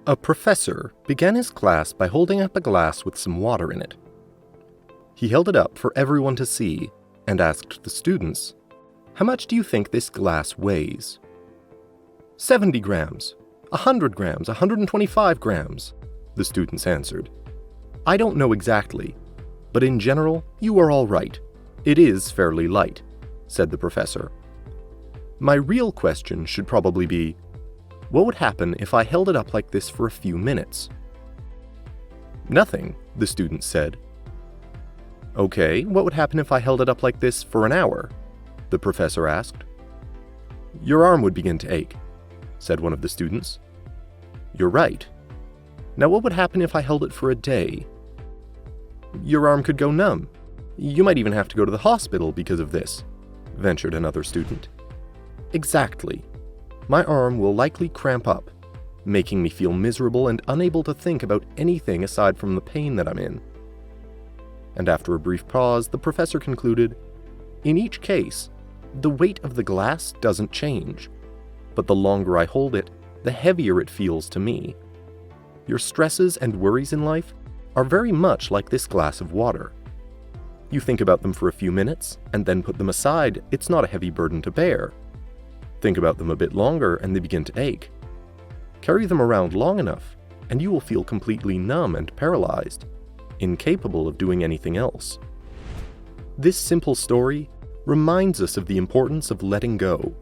A professor began his class by holding up a glass with some water in it. He held it up for everyone to see and asked the students, "How much do you think this glass weighs?" 70 grams, 100 grams, 125 grams, the students answered. "I don't know exactly, but in general, you are all right. It is fairly light," said the professor. "My real question should probably be, what would happen if I held it up like this for a few minutes?" "Nothing," the student said. "Okay, what would happen if I held it up like this for an hour?" the professor asked. "Your arm would begin to ache," said one of the students. "You're right. Now what would happen if I held it for a day?" "Your arm could go numb. You might even have to go to the hospital because of this," ventured another student. "Exactly. My arm will likely cramp up, making me feel miserable and unable to think about anything aside from the pain that I'm in." And after a brief pause, the professor concluded, "In each case, the weight of the glass doesn't change, but the longer I hold it, the heavier it feels to me. Your stresses and worries in life are very much like this glass of water. You think about them for a few minutes and then put them aside, it's not a heavy burden to bear. Think about them a bit longer and they begin to ache. Carry them around long enough and you will feel completely numb and paralyzed, incapable of doing anything else." This simple story reminds us of the importance of letting go.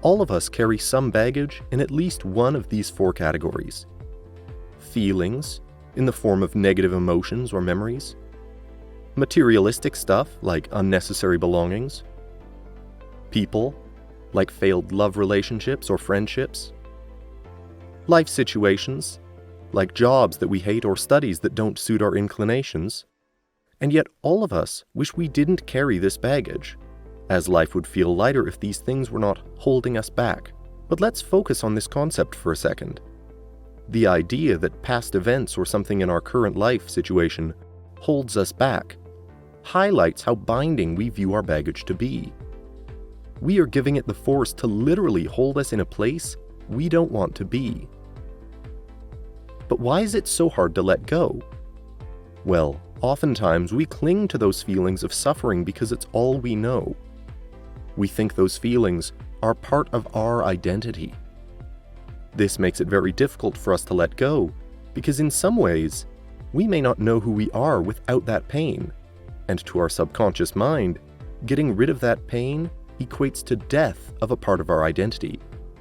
All of us carry some baggage in at least one of these 4 categories. Feelings, in the form of negative emotions or memories. Materialistic stuff, like unnecessary belongings. People, like failed love relationships or friendships. Life situations, like jobs that we hate or studies that don't suit our inclinations. And yet all of us wish we didn't carry this baggage, as life would feel lighter if these things were not holding us back. But let's focus on this concept for a second. The idea that past events or something in our current life situation holds us back highlights how binding we view our baggage to be. We are giving it the force to literally hold us in a place we don't want to be. But why is it so hard to let go? Well, oftentimes we cling to those feelings of suffering because it's all we know. We think those feelings are part of our identity. This makes it very difficult for us to let go, because in some ways, we may not know who we are without that pain, and to our subconscious mind, getting rid of that pain equates to death of a part of our identity,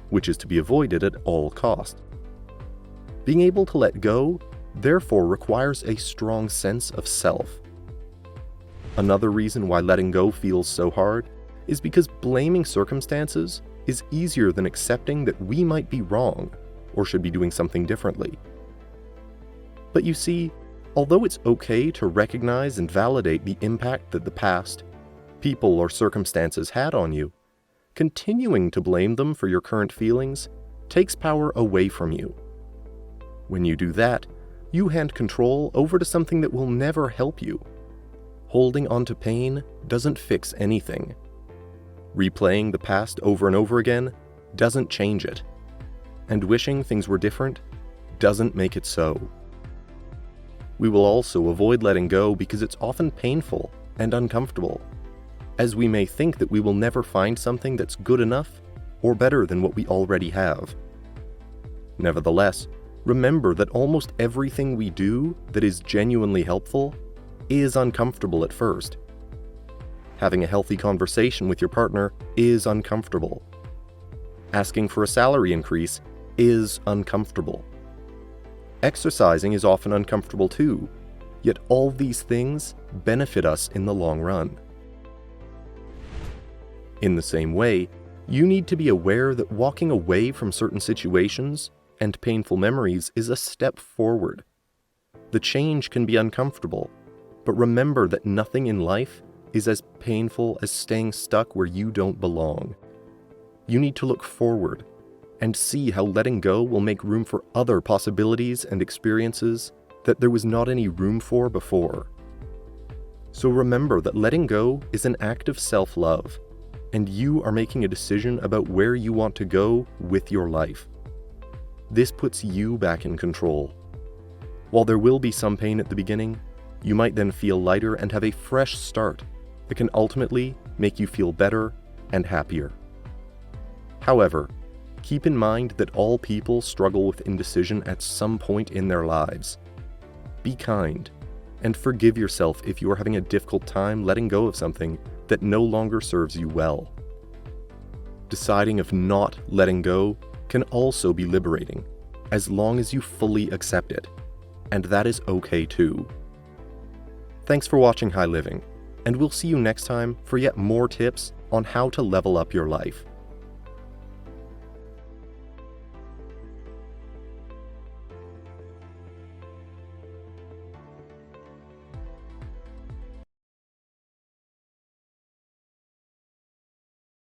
which is to be avoided at all costs. Being able to let go, therefore, requires a strong sense of self. Another reason why letting go feels so hard is because blaming circumstances is easier than accepting that we might be wrong or should be doing something differently. But you see, although it's okay to recognize and validate the impact that the past, people, or circumstances had on you, continuing to blame them for your current feelings takes power away from you. When you do that, you hand control over to something that will never help you. Holding onto pain doesn't fix anything. Replaying the past over and over again doesn't change it. And wishing things were different doesn't make it so. We will also avoid letting go because it's often painful and uncomfortable, as we may think that we will never find something that's good enough or better than what we already have. Nevertheless, remember that almost everything we do that is genuinely helpful is uncomfortable at first. Having a healthy conversation with your partner is uncomfortable. Asking for a salary increase is uncomfortable. Exercising is often uncomfortable too, yet all these things benefit us in the long run. In the same way, you need to be aware that walking away from certain situations and painful memories is a step forward. The change can be uncomfortable, but remember that nothing in life is as painful as staying stuck where you don't belong. You need to look forward and see how letting go will make room for other possibilities and experiences that there was not any room for before. So remember that letting go is an act of self-love, and you are making a decision about where you want to go with your life. This puts you back in control. While there will be some pain at the beginning, you might then feel lighter and have a fresh start that can ultimately make you feel better and happier. However, keep in mind that all people struggle with indecision at some point in their lives. Be kind, and forgive yourself if you are having a difficult time letting go of something that no longer serves you well. Deciding of not letting go can also be liberating, as long as you fully accept it, and that is okay too. Thanks for watching High Living, and we'll see you next time for yet more tips on how to level up your life.